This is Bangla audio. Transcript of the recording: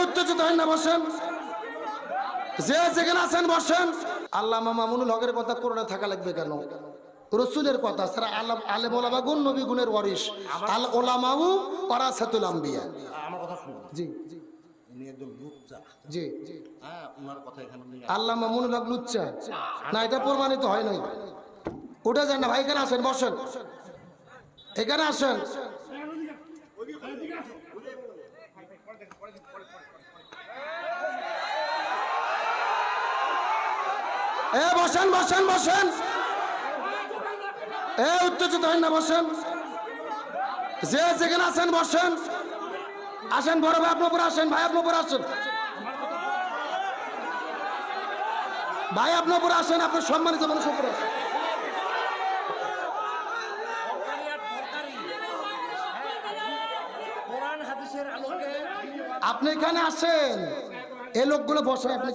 উত্তেজিত হয় না, বসেন। যে যেখানে আছেন বসেন। আল্লামা মামুনুল হকের কথা কোরআনে থাকা লাগবে কেন? রসুলের কথা স্যার। আলেম ওলামা গুণ নবী গুণের ওয়ারিস। আল ওলামাউ ওয়ারাসাতুল আম্বিয়া। আমার কথা শুনুন। জি উনি একজন লুচ্চা। জি। হ্যাঁ, ওনার কথা এখানে নিয়ে আল্লামা মামুনুল হক লুচ্চা না, এটা প্রমাণিত হয় নাই। উঠে যান না ভাই, এখানে আসেন, বসেন, এখানে আসেন। বসেন বসেন বসেন। উত্তেজিত হয় না, বসেন। যে যেখানে আছেন বসেন। আসেন বড় ভাই, আপনি উপরে আসেন। ভাই আপনি উপরে আসেন। ভাই আপনি উপরে আসেন, আপনি সম্মানিত মানুষ উপরে আসেন। আপনি এখানে আসেন, এই লোকগুলো বসে আপনি